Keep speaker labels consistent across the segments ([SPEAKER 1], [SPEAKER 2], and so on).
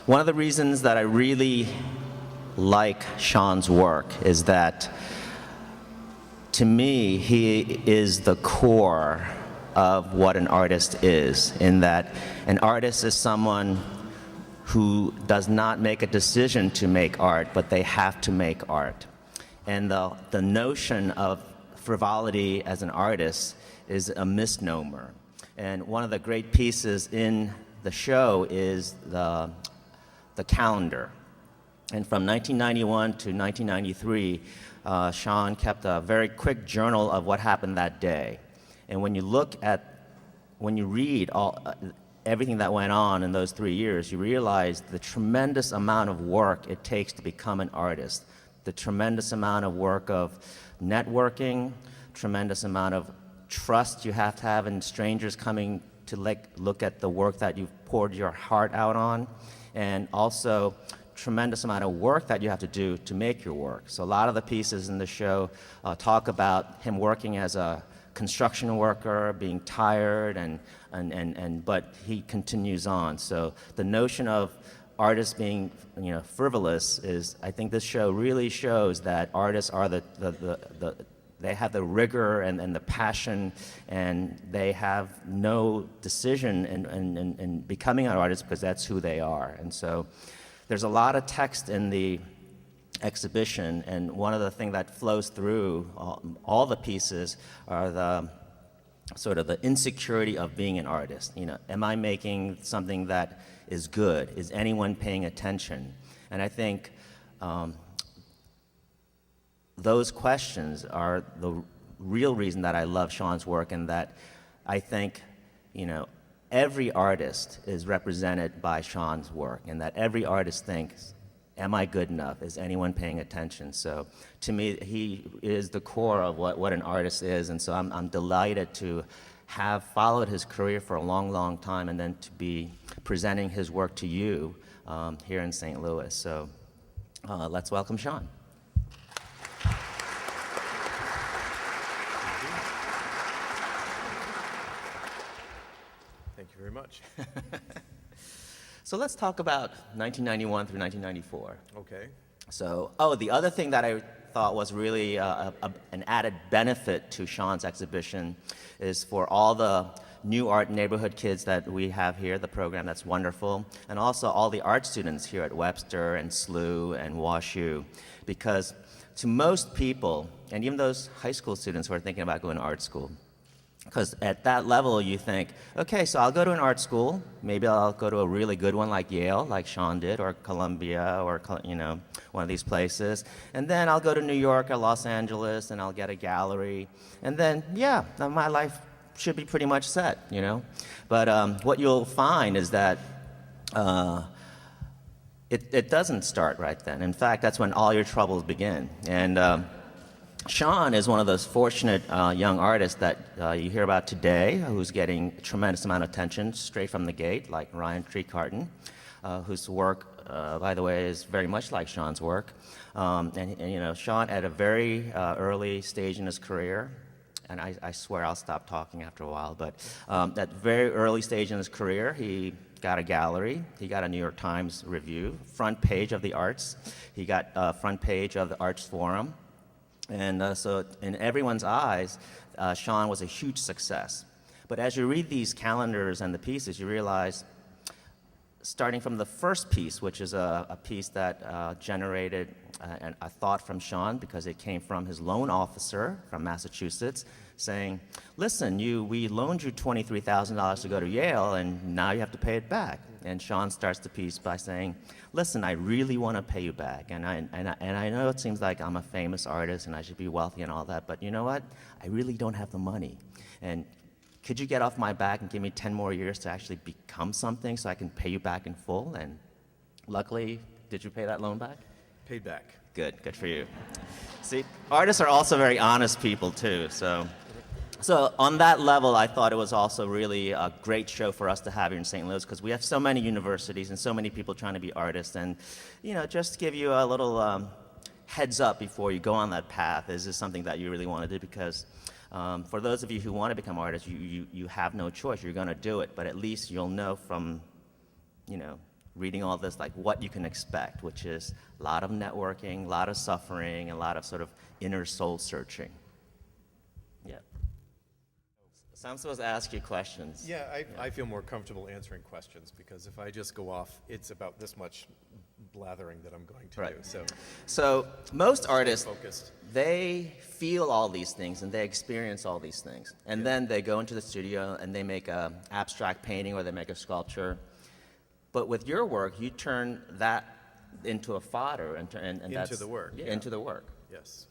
[SPEAKER 1] one of the reasons that I really like Sean's work is that, to me, he is the core of what an artist is, in that an artist is someone who does not make a decision to make art, but they have to make art. And the notion of frivolity as an artist is a misnomer. And one of the great pieces in the show is the calendar. And from 1991 to 1993, Sean kept a very quick journal of what happened that day. And when you read everything that went on in those 3 years, you realize the tremendous amount of work it takes to become an artist, the tremendous amount of work of networking, tremendous amount of trust you have to have in strangers coming to look at the work that you've poured your heart out on, and also tremendous amount of work that you have to do to make your work. So a lot of the pieces in the show talk about him working as a construction worker, being tired, but he continues on. So the notion of artists being, frivolous is, I think this show really shows that artists are they have the rigor and the passion, and they have no decision in becoming an artist because that's who they are. And so there's a lot of text in the exhibition, and one of the things that flows through all the pieces are the sort of the insecurity of being an artist. Am I making something that is good? Is anyone paying attention? And I think those questions are the real reason that I love Sean's work, and that I think, every artist is represented by Sean's work, and that every artist thinks, am I good enough? Is anyone paying attention? So to me, he is the core of what an artist is, and so I'm delighted to have followed his career for a long, long time, and then to be presenting his work to you here in St. Louis. So let's welcome Sean.
[SPEAKER 2] Thank you very much.
[SPEAKER 1] So let's talk about 1991 through 1994.
[SPEAKER 2] Okay.
[SPEAKER 1] So, the other thing that I thought was really an added benefit to Sean's exhibition is for all the new art neighborhood kids that we have here, the program that's wonderful, and also all the art students here at Webster and SLU and WashU, because to most people, and even those high school students who are thinking about going to art school, because at that level you think, okay, so I'll go to an art school, maybe I'll go to a really good one like Yale, like Sean did, or Columbia, or one of these places, and then I'll go to New York or Los Angeles and I'll get a gallery, and then my life should be pretty much set, But what you'll find is that it doesn't start right then. In fact, that's when all your troubles begin. And Sean is one of those fortunate young artists that you hear about today, who's getting a tremendous amount of attention straight from the gate, like Ryan Treecarton, whose work, by the way, is very much like Sean's work. And Sean, at a very early stage in his career, and I swear I'll stop talking after a while, but at very early stage in his career, he got a gallery, he got a New York Times review, front page of the arts, he got front page of the Arts Forum. And so in everyone's eyes, Sean was a huge success. But as you read these calendars and the pieces, you realize, starting from the first piece, which is a piece that generated a thought from Sean, because it came from his loan officer from Massachusetts, saying, listen, we loaned you $23,000 to go to Yale, and now you have to pay it back. And Sean starts the piece by saying, listen, I really want to pay you back, and I know it seems like I'm a famous artist and I should be wealthy and all that, but you know what? I really don't have the money. And could you get off my back and give me 10 more years to actually become something so I can pay you back in full? And luckily, did you pay that loan back?
[SPEAKER 2] Paid back.
[SPEAKER 1] Good for you. See, artists are also very honest people too, So on that level, I thought it was also really a great show for us to have here in St. Louis, because we have so many universities and so many people trying to be artists. And, just to give you a little heads up before you go on that path, is this something that you really want to do? Because for those of you who want to become artists, you have no choice. You're going to do it. But at least you'll know from, reading all this, like what you can expect, which is a lot of networking, a lot of suffering, and a lot of sort of inner soul searching. Yeah. So I'm supposed to ask you questions.
[SPEAKER 2] Yeah, I feel more comfortable answering questions because if I just go off, it's about this much blathering that I'm going to
[SPEAKER 1] Right.
[SPEAKER 2] do.
[SPEAKER 1] So most artists,
[SPEAKER 2] focused.
[SPEAKER 1] they feel all these things and they experience all these things. And then they go into the studio and they make an abstract painting or they make a sculpture. But with your work, you turn that into a fodder and
[SPEAKER 2] Into
[SPEAKER 1] that's
[SPEAKER 2] the work, yeah.
[SPEAKER 1] into the work.
[SPEAKER 2] Yes.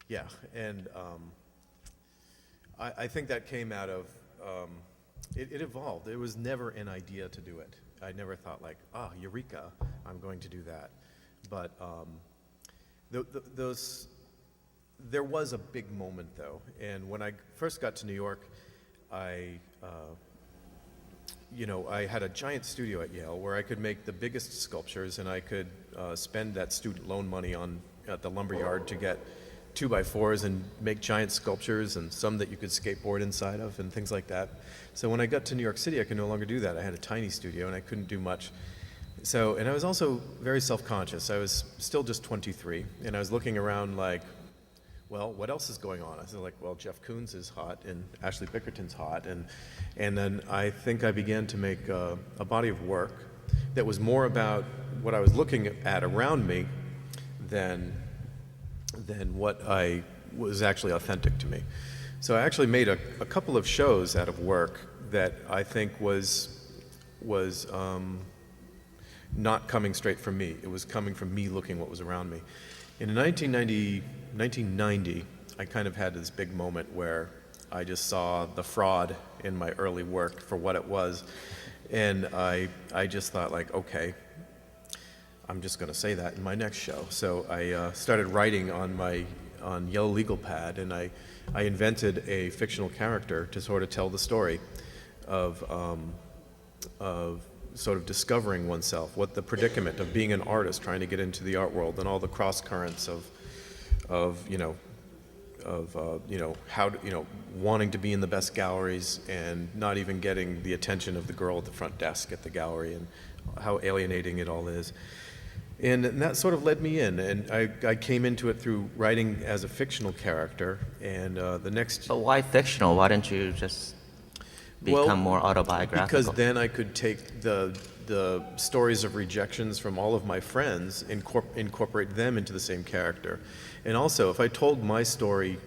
[SPEAKER 2] Yeah, and I think that came out of, it evolved. It was never an idea to do it. I never thought like, eureka, I'm going to do that. But there was a big moment though. And when I first got to New York, I had a giant studio at Yale where I could make the biggest sculptures and I could spend that student loan money at the lumberyard to get 2x4s and make giant sculptures and some that you could skateboard inside of and things like that. So when I got to New York City, I could no longer do that. I had a tiny studio and I couldn't do much. So, and I was also very self-conscious. I was still just 23 and I was looking around like, well, what else is going on? I was like, well, Jeff Koons is hot and Ashley Bickerton's hot. And then I think I began to make a body of work that was more about what I was looking at around me than what I was actually authentic to me. So I actually made a couple of shows out of work that I think was not coming straight from me. It was coming from me looking what was around me. In 1990, I kind of had this big moment where I just saw the fraud in my early work for what it was. And I just thought like, okay, I'm just going to say that in my next show. So I started writing on yellow legal pad, and I invented a fictional character to sort of tell the story of sort of discovering oneself, what the predicament of being an artist trying to get into the art world, and all the cross currents of wanting to be in the best galleries and not even getting the attention of the girl at the front desk at the gallery, and how alienating it all is. And that sort of led me in, and I came into it through writing as a fictional character, and the next...
[SPEAKER 1] But why fictional? Why didn't you just become more autobiographical?
[SPEAKER 2] Because then I could take the stories of rejections from all of my friends, incorporate them into the same character. And also, if I told my story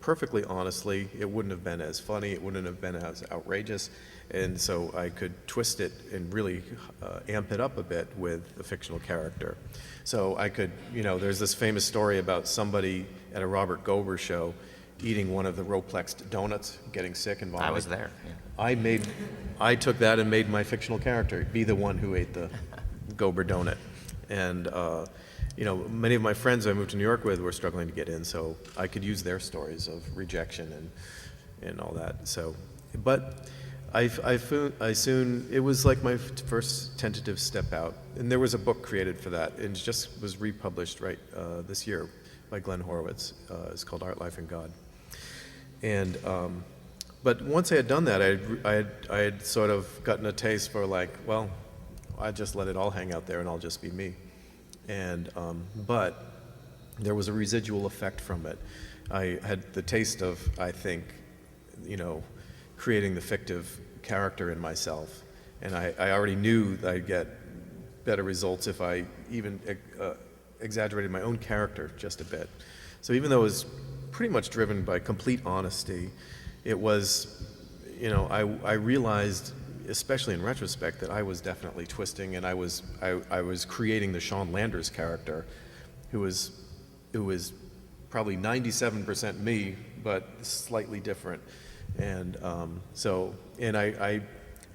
[SPEAKER 2] perfectly honestly, it wouldn't have been as funny, it wouldn't have been as outrageous, and so I could twist it and really amp it up a bit with a fictional character. So I could, there's this famous story about somebody at a Robert Gober show eating one of the Roplexed donuts, getting sick and vomiting.
[SPEAKER 1] I was there. Yeah.
[SPEAKER 2] I took that and made my fictional character be the one who ate the Gober donut. And many of my friends I moved to New York with were struggling to get in, so I could use their stories of rejection and all that. So, but I soon, it was like my first tentative step out. And there was a book created for that, and it just was republished this year by Glenn Horowitz. It's called Art, Life, and God. And, but once I had done that, I had sort of gotten a taste for like, well, I just let it all hang out there and I'll just be me. And, but there was a residual effect from it. I had the taste of, I think, creating the fictive character in myself. And I already knew that I'd get better results if I even exaggerated my own character just a bit. So even though it was pretty much driven by complete honesty, it was, I realized, especially in retrospect, that I was definitely twisting, and I was creating the Sean Landers character, who was probably 97% me, but slightly different. And I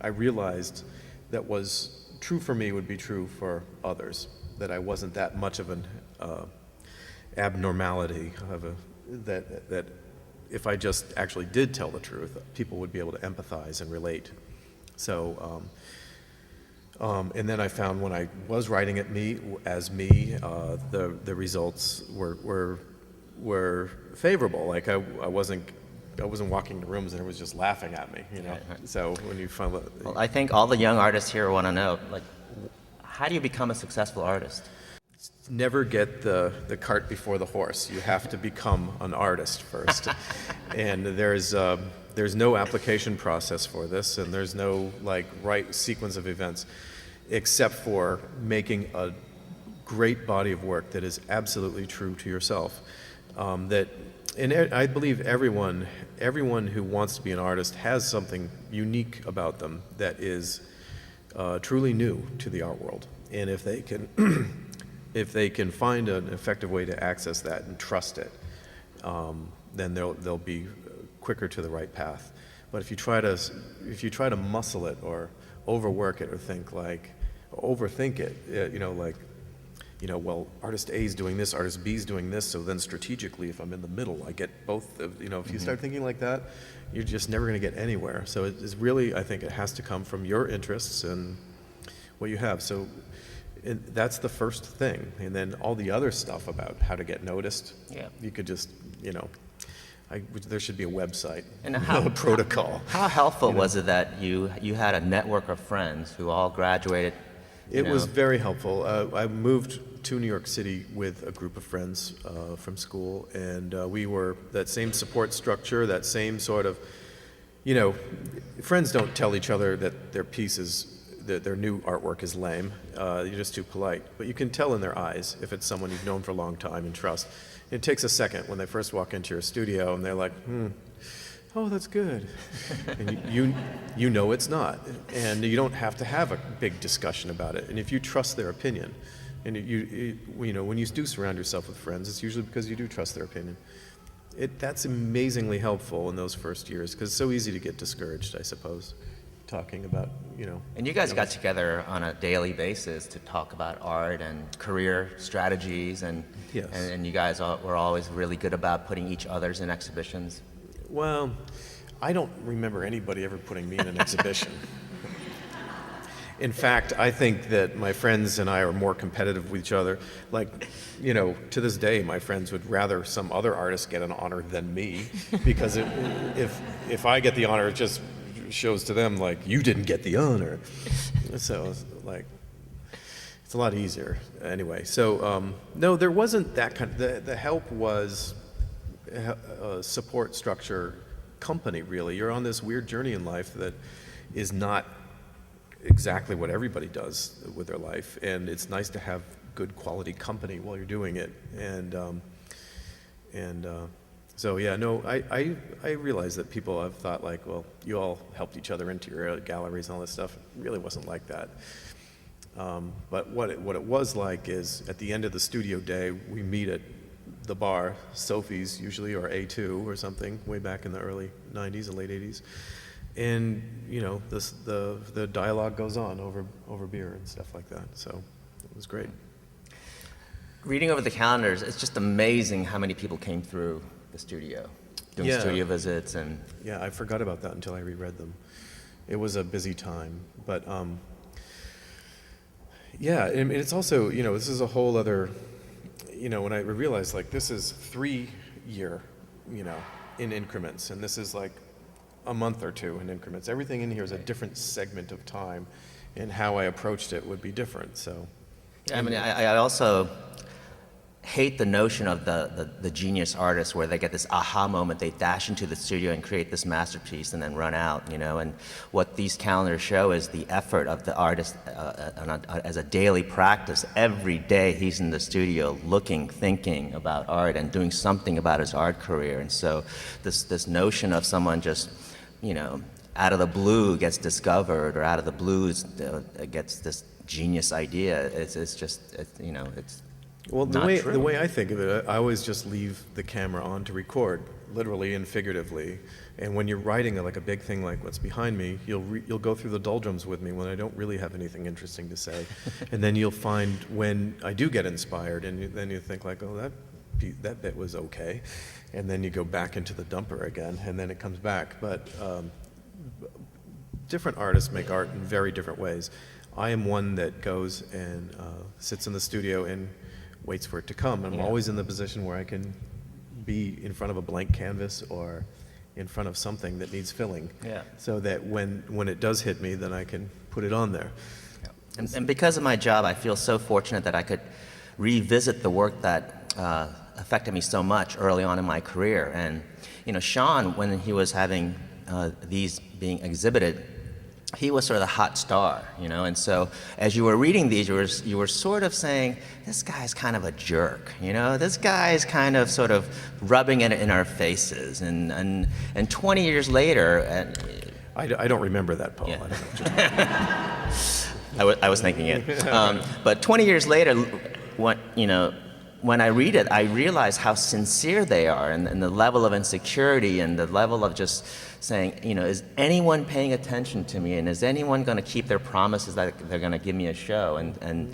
[SPEAKER 2] realized that was true for me would be true for others, that I wasn't that much of an abnormality that if I just actually did tell the truth, people would be able to empathize and relate. So, and then I found when I was writing it the results were favorable. Like I wasn't walking into rooms and everyone was just laughing at me, Right. So when you find that,
[SPEAKER 1] well, I think all the young artists here want to know, like, How do you become a successful artist?
[SPEAKER 2] Never get the cart before the horse. You have to become an artist first. And there's no application process for this, and there's no like right sequence of events, except for making a great body of work that is absolutely true to yourself. I believe everyone who wants to be an artist has something unique about them that is truly new to the art world. And if they can, if they can find an effective way to access that and trust it, then they'll be quicker to the right path. But if you try to muscle it or overwork it or overthink it, well, artist A is doing this, artist B is doing this, so then strategically, if I'm in the middle, I get both. If you start thinking like that, you're just never going to get anywhere. So it's really, I think it has to come from your interests and what you have. So that's the first thing. And then all the other stuff about how to get noticed, you could just, there should be a website,
[SPEAKER 1] and
[SPEAKER 2] a protocol.
[SPEAKER 1] How helpful was it that you had a network of friends who all graduated?
[SPEAKER 2] It was very helpful. I moved to New York City with a group of friends from school, and we were that same support structure, that same sort of, friends don't tell each other that their that their new artwork is lame. You're just too polite. But you can tell in their eyes if it's someone you've known for a long time and trust. It takes a second when they first walk into your studio and they're like, oh, that's good. And you know it's not. And you don't have to have a big discussion about it. And if you trust their opinion, and when you do surround yourself with friends, it's usually because you do trust their opinion. That's amazingly helpful in those first years, because it's so easy to get discouraged, I suppose, talking about,
[SPEAKER 1] And you guys got together on a daily basis to talk about art and career strategies, and
[SPEAKER 2] Yes.
[SPEAKER 1] and you guys were always really good about putting each other's in exhibitions.
[SPEAKER 2] Well, I don't remember anybody ever putting me in an exhibition. In fact, I think that my friends and I are more competitive with each other. To this day, my friends would rather some other artist get an honor than me, because if I get the honor, it just shows to them, you didn't get the honor. So, it's a lot easier. Anyway, so, no, there wasn't that kind of, the help was a support structure company, really. You're on this weird journey in life that is not exactly what everybody does with their life, and it's nice to have good quality company while you're doing it. So yeah, no, I realize that people have thought well, you all helped each other into your galleries and all this stuff. It really wasn't like that. But what it was like is, at the end of the studio day, we meet at the bar, Sophie's usually, or A2 or something, way back in the early 90s and late 80s. And, the dialogue goes on over beer and stuff like that. So it was great.
[SPEAKER 1] Reading over the calendars, it's just amazing how many people came through the studio, doing studio visits. And
[SPEAKER 2] yeah, I forgot about that until I reread them. It was a busy time, but yeah, and it's also, this is a whole other, when I realized, this is 3-year, in increments, and this is a month or two in increments. Everything in here is a different segment of time, and how I approached it would be different. So,
[SPEAKER 1] I also hate the notion of the genius artist where they get this aha moment, they dash into the studio and create this masterpiece and then run out, and what these calendars show is the effort of the artist as a daily practice. Every day he's in the studio looking, thinking about art and doing something about his art career. And so this notion of someone just, out of the blue gets discovered, or out of the blues gets this genius idea, it's
[SPEAKER 2] well,
[SPEAKER 1] not true.
[SPEAKER 2] The way I think of it, I always just leave the camera on to record, literally and figuratively. And when you're writing a big thing like what's behind me, you'll go through the doldrums with me when I don't really have anything interesting to say. And then you'll find when I do get inspired, and then you think oh, that bit was okay. And then you go back into the dumper again, and then it comes back. But different artists make art in very different ways. I am one that goes and sits in the studio and waits for it to come. I'm always in the position where I can be in front of a blank canvas or in front of something that needs filling.
[SPEAKER 1] Yeah.
[SPEAKER 2] So that when it does hit me, then I can put it on there.
[SPEAKER 1] And because of my job, I feel so fortunate that I could revisit the work that affected me so much early on in my career. And, you know, Sean, when he was having these being exhibited, he was sort of the hot star, you know, and so as you were reading these, you were sort of saying, this guy's kind of a jerk, you know, this guy's kind of sort of rubbing it in our faces, and 20 years later, and
[SPEAKER 2] I don't remember that, Paul.
[SPEAKER 1] yeah.
[SPEAKER 2] I don't know what you're talking
[SPEAKER 1] I was thinking it, but 20 years later, when I read it, I realize how sincere they are, and the level of insecurity and the level of just saying, you know, is anyone paying attention to me, and is anyone going to keep their promises that they're going to give me a show? And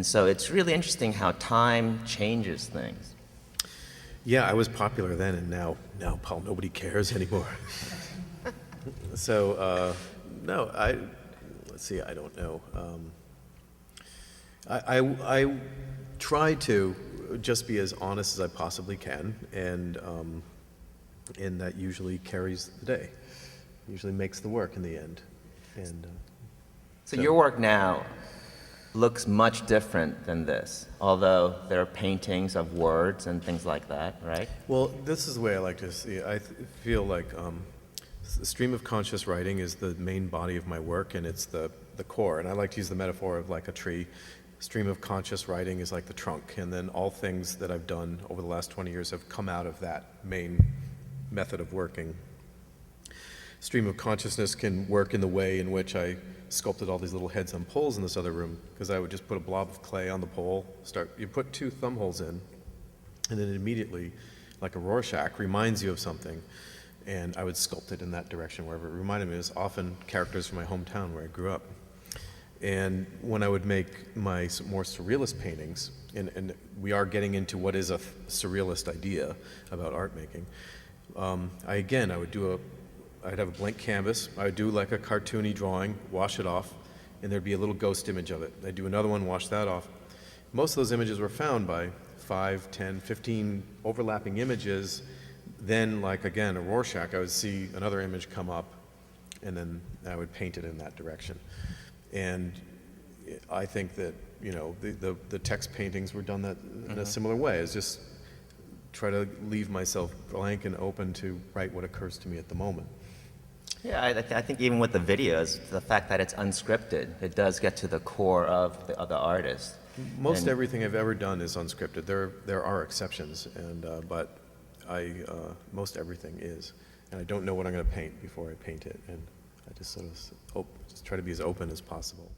[SPEAKER 1] so it's really interesting how time changes things.
[SPEAKER 2] Yeah, I was popular then, and now, Paul, nobody cares anymore. So, no, let's see, I don't know. I try to just be as honest as I possibly can, and that usually carries the day, usually makes the work in the end. And
[SPEAKER 1] So your work now looks much different than this, although there are paintings of words and things like that, right?
[SPEAKER 2] well, this is the way I like to see it. I feel like the stream of conscious writing is the main body of my work, and it's the core. And I like to use the metaphor of like a tree. Stream of conscious writing is like the trunk, and then all things that I've done over the last 20 years have come out of that main method of working. Stream of consciousness can work in the way in which I sculpted all these little heads on poles in this other room, because I would just put a blob of clay on the pole, you put 2 thumb holes in, and then immediately, like a Rorschach, reminds you of something, and I would sculpt it in that direction wherever it reminded me. It was often characters from my hometown where I grew up. And when I would make my more surrealist paintings, and we are getting into what is a surrealist idea about art making, I'd have a blank canvas, I would do like a cartoony drawing, wash it off, and there'd be a little ghost image of it. I'd do another one, wash that off. Most of those images were found by 5, 10, 15 overlapping images. Then, like again, a Rorschach, I would see another image come up, and then I would paint it in that direction. And I think that, you know, the text paintings were done that in a similar way. It's just try to leave myself blank and open to write what occurs to me at the moment.
[SPEAKER 1] Yeah, I think even with the videos, the fact that it's unscripted, it does get to the core of the artist.
[SPEAKER 2] Most everything I've ever done is unscripted. There are exceptions, but most everything is. And I don't know what I'm going to paint before I paint it. And I just sort of just try to be as open as possible.